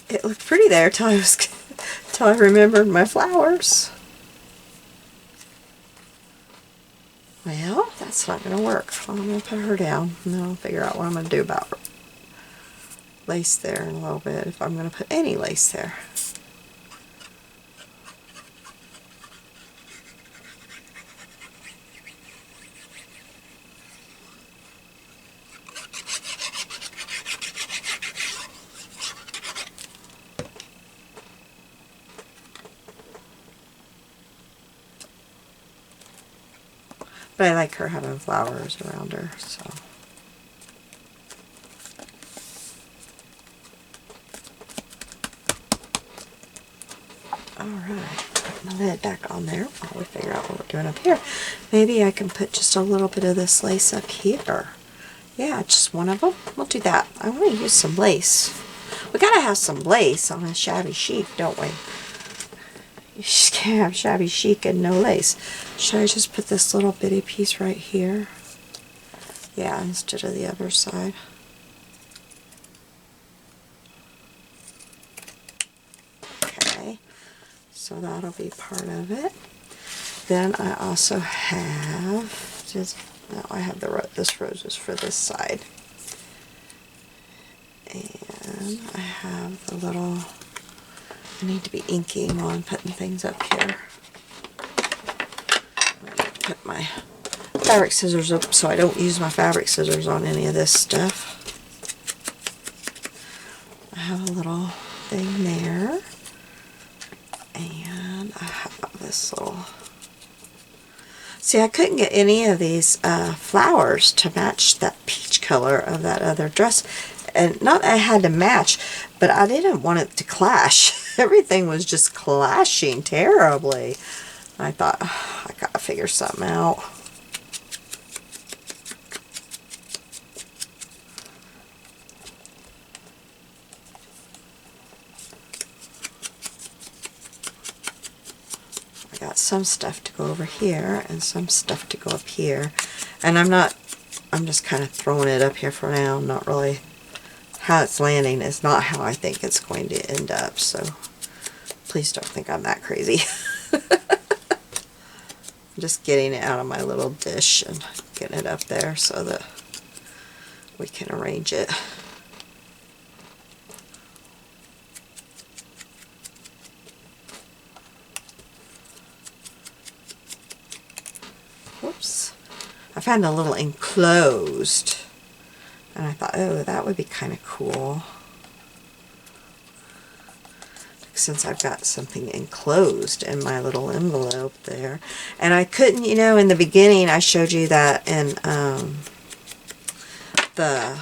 it looked pretty there till I remembered my flowers. Well, that's not going to work. So I'm going to put her down, and then I'll figure out what I'm going to do about lace there in a little bit, if I'm going to put any lace there. But I like her having flowers around her, so. Alright, put my lid back on there while we figure out what we're doing up here. Maybe I can put just a little bit of this lace up here. Yeah, just one of them. We'll do that. I want to use some lace. We gotta have some lace on a shabby chic, don't we? You just can't have shabby chic and no lace. Should I just put this little bitty piece right here? Yeah, instead of the other side. Okay, so that'll be part of it. Then I also have I have this rose is for this side, and I have the little. I need to be inking while I'm putting things up here. I'm going to put my fabric scissors up so I don't use my fabric scissors on any of this stuff. I have a little thing there, and I have this little. See, I couldn't get any of these flowers to match that peach color of that other dress. And not that I had to match, but I didn't want it to clash. Everything was just clashing terribly. I thought, oh, I gotta figure something out. I got some stuff to go over here and some stuff to go up here. And I'm just kind of throwing it up here for now. I'm not really. How it's landing is not how I think it's going to end up, so please don't think I'm that crazy. I'm just getting it out of my little dish and getting it up there so that we can arrange it. Whoops. I found a little enclosed. And I thought, oh, that would be kind of cool. Since I've got something enclosed in my little envelope there. And I couldn't, you know, in the beginning I showed you that in the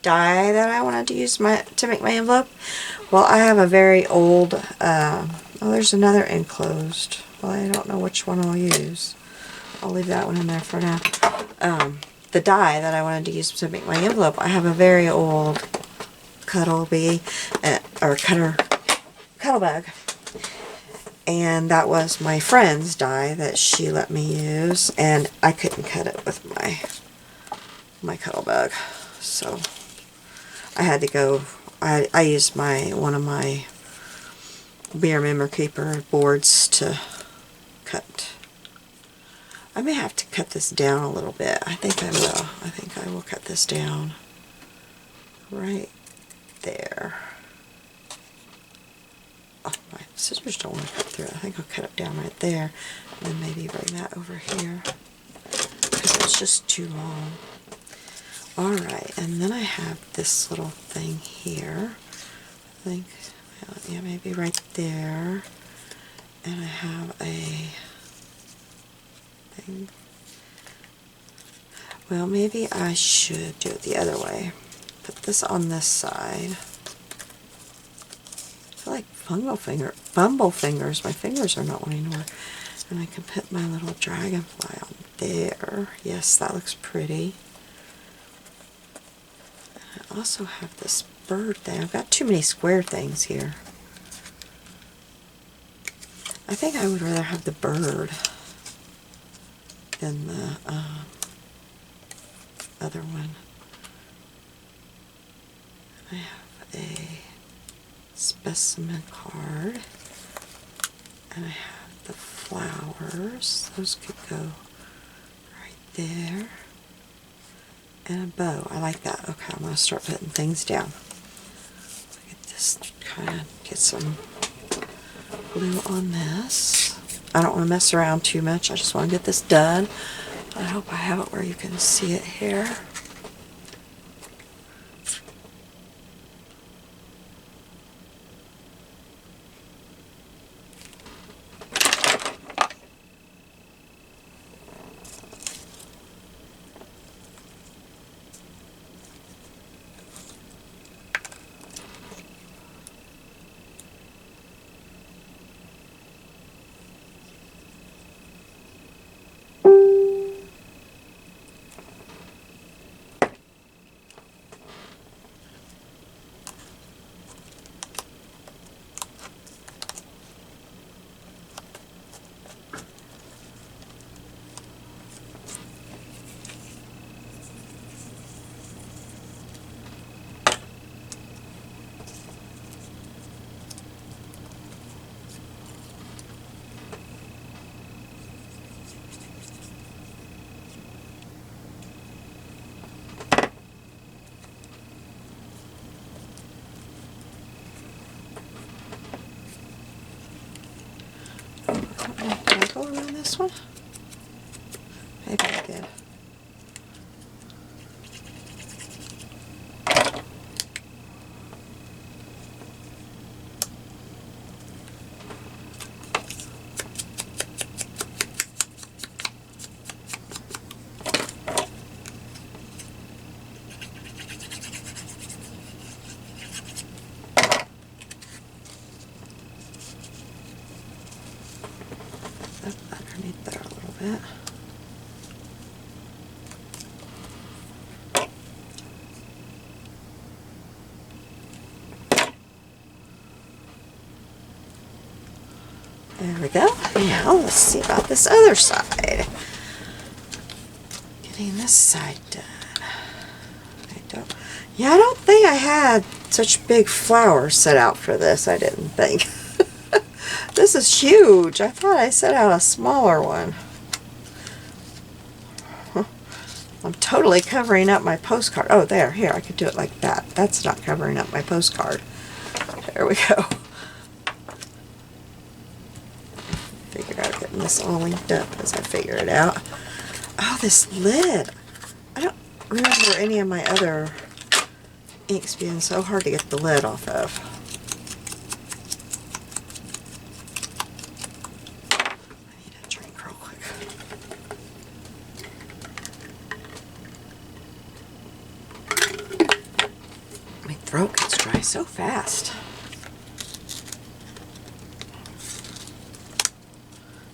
die that I wanted to use to make my envelope. Well, I have a very old, oh, there's another enclosed. Well, I don't know which one I'll use. I'll leave that one in there for now. The die that I wanted to use to make my envelope, I have a very old cuddle bee, or cuddle bag, and that was my friend's die that she let me use, and I couldn't cut it with my cuddle bag, so I had to go. I used one of my Beer Memory Keeper boards to cut. I may have to cut this down a little bit. I think I will. I think I will cut this down right there. Oh, my scissors don't want to cut through it. I think I'll cut it down right there, and then maybe bring that over here because it's just too long. Alright, and then I have this little thing here. I think, yeah, maybe right there. And I have a thing. Well, maybe I should do it the other way. Put this on this side. I feel like bumble fingers. My fingers are not wanting to work. And I can put my little dragonfly on there. Yes, that looks pretty. And I also have this bird thing. I've got too many square things here. I think I would rather have the bird. than the other one. I have a specimen card, and I have the flowers. Those could go right there. And a bow. I like that. Okay, I'm going to start putting things down. I could just kind of get some glue on this. I don't want to mess around too much. I just want to get this done. I hope I have it where you can see it here. Did I go around this one? Maybe I did. Underneath there a little bit. There we go. Now let's see about this other side. Getting this side done. I don't think I had such big flowers set out for this. I didn't think. This is huge. I thought I set out a smaller one. I'm totally covering up my postcard. Oh, there. Here, I could do it like that. That's not covering up my postcard. There we go. Figured out getting this all linked up as I figure it out. Oh, this lid. I don't remember any of my other inks being so hard to get the lid off of. Throat gets dry so fast.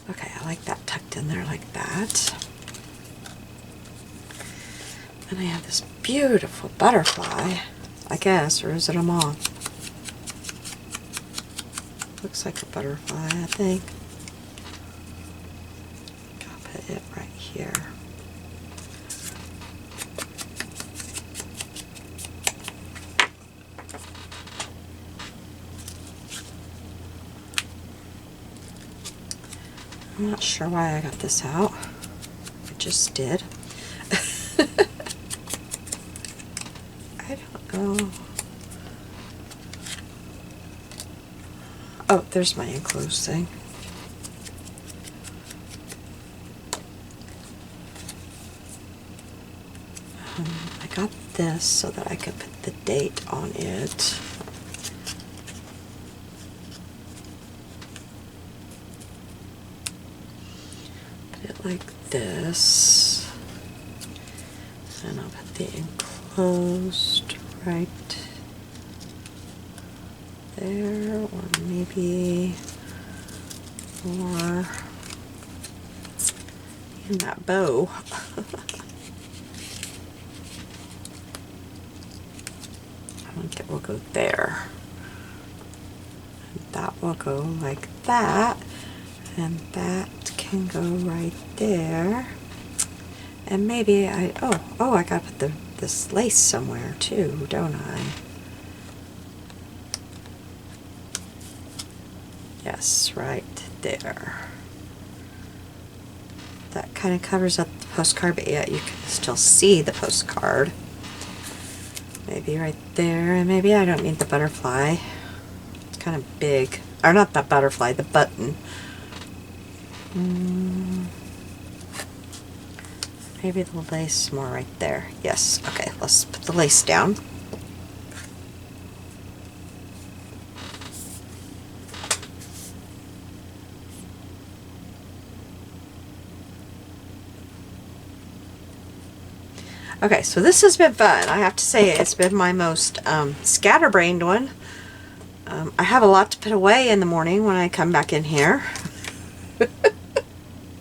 Okay, I like that tucked in there like that. And I have this beautiful butterfly, I guess, or is it a moth? Looks like a butterfly, I think. I'll put it right here. I'm not sure why I got this out. I just did. I don't know. Oh, there's my enclosed thing. I got this so that I could put the date on it. Like this, and I'll put the enclosed right there, or maybe more in that bow. I think it will go there, and that will go like that, and that can go right there. And maybe I gotta put this lace somewhere too, don't I? Yes, right there. That kind of covers up the postcard, but yet you can still see the postcard. Maybe right there, and maybe I don't need the butterfly. It's kind of big. Or not the butterfly, the button. Maybe the lace more right there. Yes, okay, let's put the lace down. Okay, so this has been fun. I have to say it's been my most scatterbrained one. I have a lot to put away in the morning when I come back in here.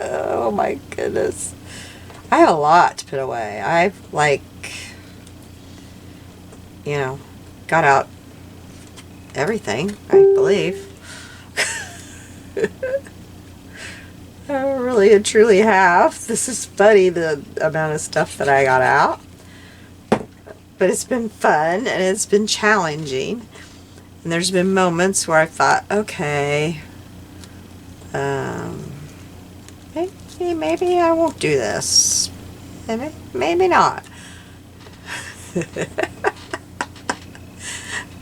Oh my goodness. I have a lot to put away. I've got out everything, I believe. I really and truly have. This is funny, the amount of stuff that I got out. But it's been fun and it's been challenging. And there's been moments where I thought, okay, maybe I won't do this. Maybe not. But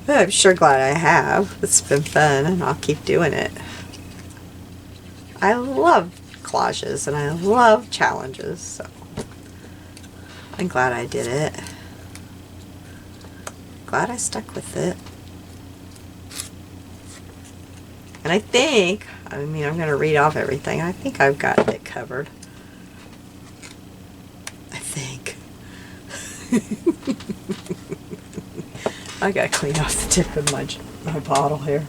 I'm sure glad I have. It's been fun and I'll keep doing it. I love collages and I love challenges, so I'm glad I did it. Glad I stuck with it. And I'm going to read off everything. I think I've got it covered. I think. I got to clean off the tip of my bottle here.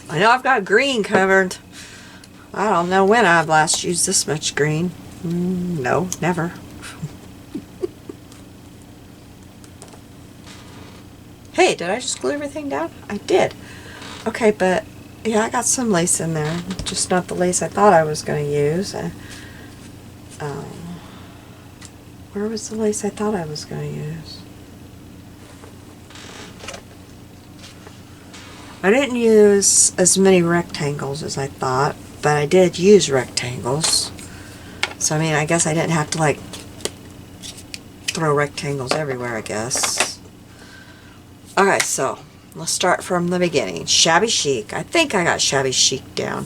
I know I've got green covered. I don't know when I've last used this much green. No, never. Hey, did I just glue everything down? I did. Okay, but yeah, I got some lace in there. Just not the lace I thought I was going to use. Where was the lace I thought I was going to use? I didn't use as many rectangles as I thought, but I did use rectangles. So, I mean, I guess I didn't have to, throw rectangles everywhere, I guess. Okay, so, let's start from the beginning. Shabby Chic. I think I got Shabby Chic down.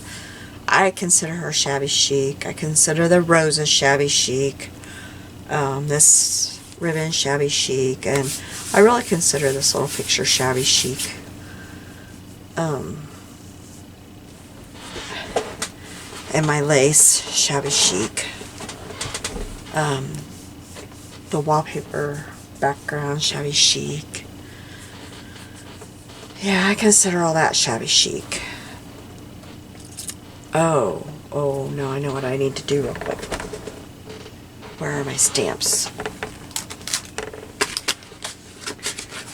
I consider her shabby chic. I consider the roses shabby chic. This ribbon shabby chic. And I really consider this little picture shabby chic. And my lace shabby chic. The wallpaper background shabby chic. Yeah, I consider all that shabby chic. Oh no, I know what I need to do real quick. Where are my stamps?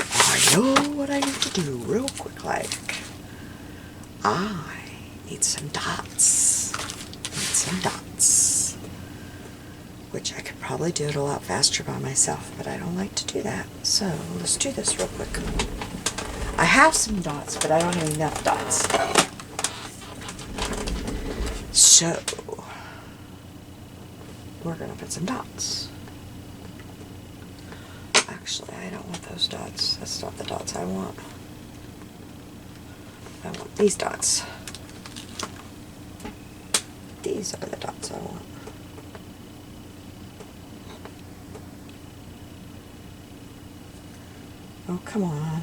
I know what I need to do real quick, I need some dots. Which I could probably do it a lot faster by myself, but I don't like to do that. So let's do this real quick. I have some dots, but I don't have enough dots. So we're gonna put some dots. Actually, I don't want those dots. That's not the dots I want. I want these dots. These are the dots I want. Oh, come on.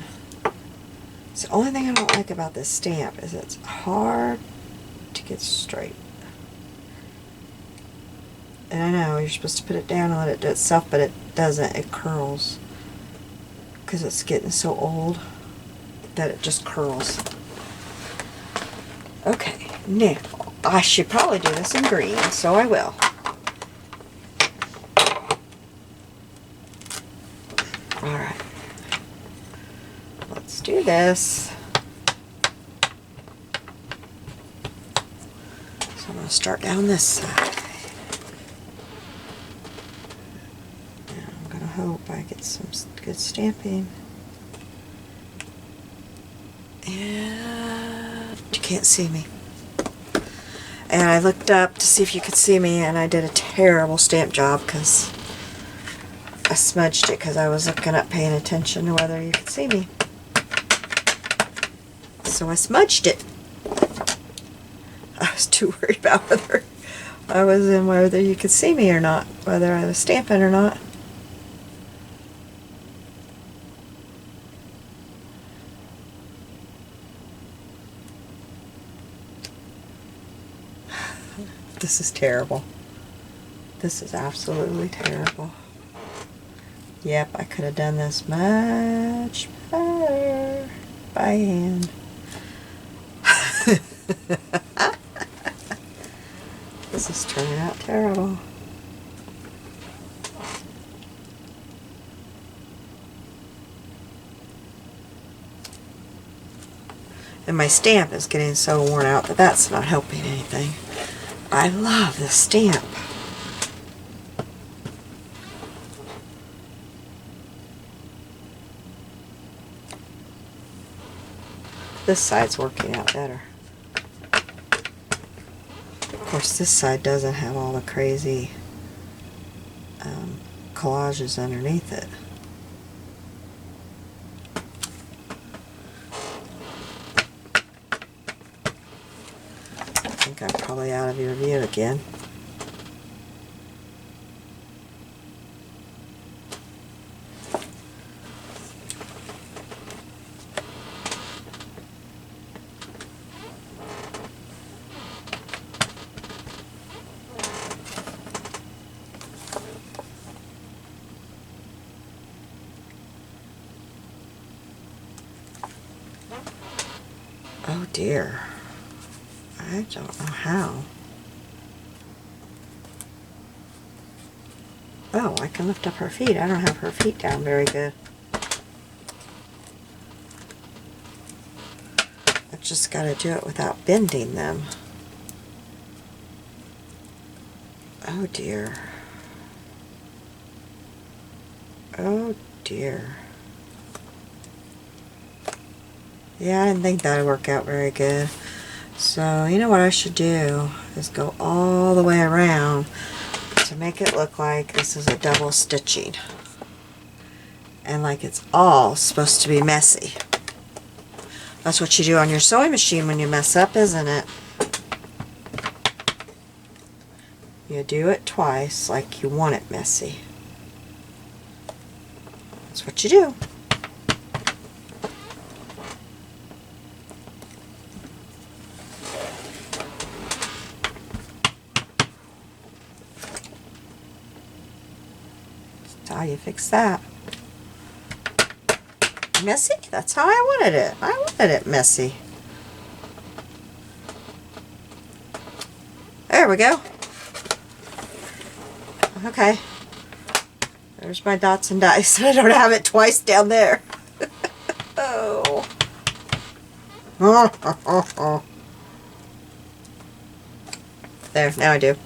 It's the only thing I don't like about this stamp is it's hard to get straight. And I know you're supposed to put it down and let it do itself, but it doesn't. It curls. Because it's getting so old that it just curls. Okay, now I should probably do this in green, so I will. Alright, let's do this. So I'm going to start down this side. And I'm going to hope I get some good stamping. And you can't see me. And I looked up to see if you could see me, and I did a terrible stamp job because I smudged it because I was looking up paying attention to whether you could see me. So I smudged it. I was too worried about whether you could see me or not, whether I was stamping or not. This is terrible. This is absolutely terrible. Yep, I could have done this much better by hand. This is turning out terrible. And my stamp is getting so worn out that that's not helping anything. I love this stamp. This side's working out better. Of course, this side doesn't have all the crazy collages underneath it. I think I'm probably out of your view again. Oh dear. I don't know how. Oh, I can lift up her feet. I don't have her feet down very good. I've just got to do it without bending them. Oh dear. Oh dear. Yeah, I didn't think that would work out very good. So, you know what I should do is go all the way around to make it look like this is a double stitching. And like it's all supposed to be messy. That's what you do on your sewing machine when you mess up, isn't it? You do it twice like you want it messy. That's what you do. How you fix that. Messy? That's how I wanted it. I wanted it messy. There we go. Okay. There's my dots and dice. I don't have it twice down there. Oh. There, now I do.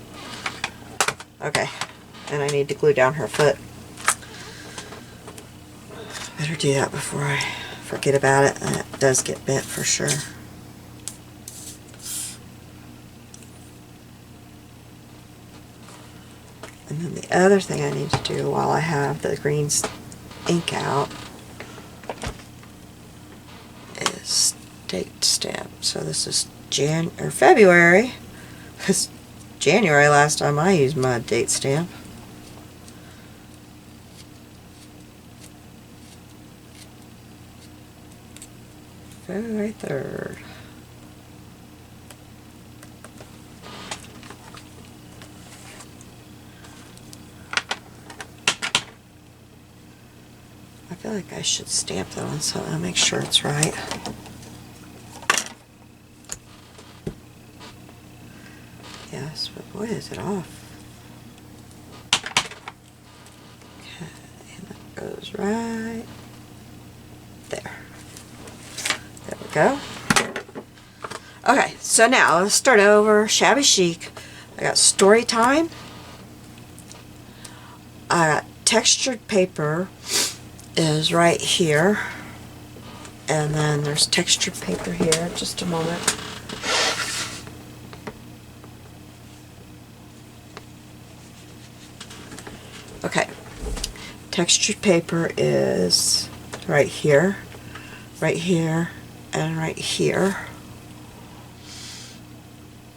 Okay. And I need to glue down her foot. Better do that before I forget about it. And it does get bent for sure. And then the other thing I need to do while I have the green ink out is date stamp. So this is February. It's January last time I used my date stamp. February 3rd. I feel like I should stamp that one so I'll make sure it's right. yes, but boy, is it off. Okay, and that goes right there. There we go. Okay, so now let's start over. Shabby Chic. I got Story Time. I got Textured Paper is right here. And then there's textured paper here. Just a moment. Okay. Textured paper is right here, and right here.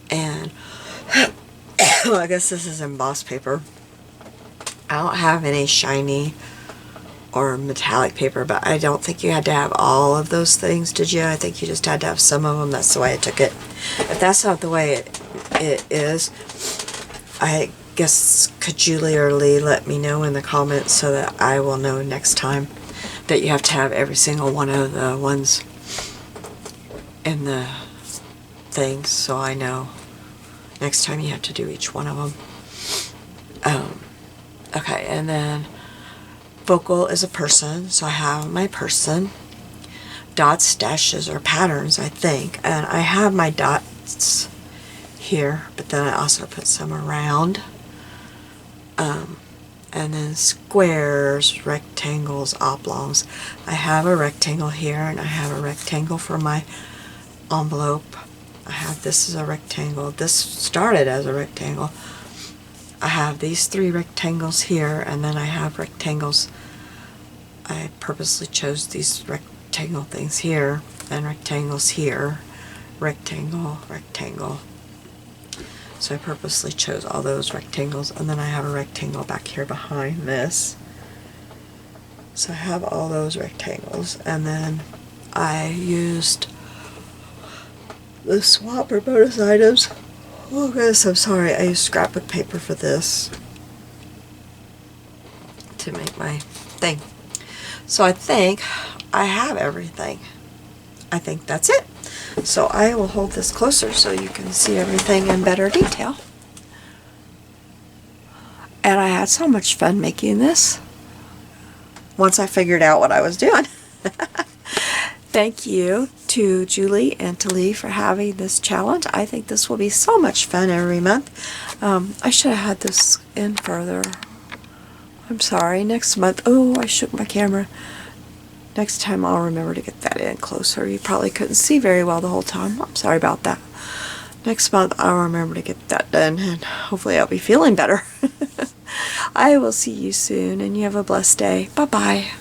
And I guess this is embossed paper. I don't have any shiny or metallic paper, but I don't think you had to have all of those things, did you? I think you just had to have some of them. That's the way I took it. If that's not the way it is, I guess could Julie or Leigh let me know in the comments so that I will know next time that you have to have every single one of the ones in the things, so I know next time you have to do each one of them. Okay, and then Vocal is a person, so I have my person. Dots, dashes, or patterns, I think. And I have my dots here, but then I also put some around. And then squares, rectangles, oblongs. I have a rectangle here, and I have a rectangle for my envelope. I have this as a rectangle. This started as a rectangle. I have these 3 rectangles here, and then I have rectangles. I purposely chose these rectangle things here, and rectangles here. Rectangle, rectangle. So I purposely chose all those rectangles, and then I have a rectangle back here behind this. So I have all those rectangles, and then I used the swap or bonus items. Oh goodness, I'm sorry. I used scrapbook paper for this to make my thing. So I think I have everything. I think that's it. So I will hold this closer so you can see everything in better detail. And I had so much fun making this once I figured out what I was doing. Thank you to Julie and to Leigh for having this challenge. I think this will be so much fun every month. I should have had this in further. I'm sorry. Next month. Oh, I shook my camera. Next time I'll remember to get that in closer. You probably couldn't see very well the whole time. I'm sorry about that. Next month I'll remember to get that done, and hopefully I'll be feeling better. I will see you soon, and you have a blessed day. Bye-bye.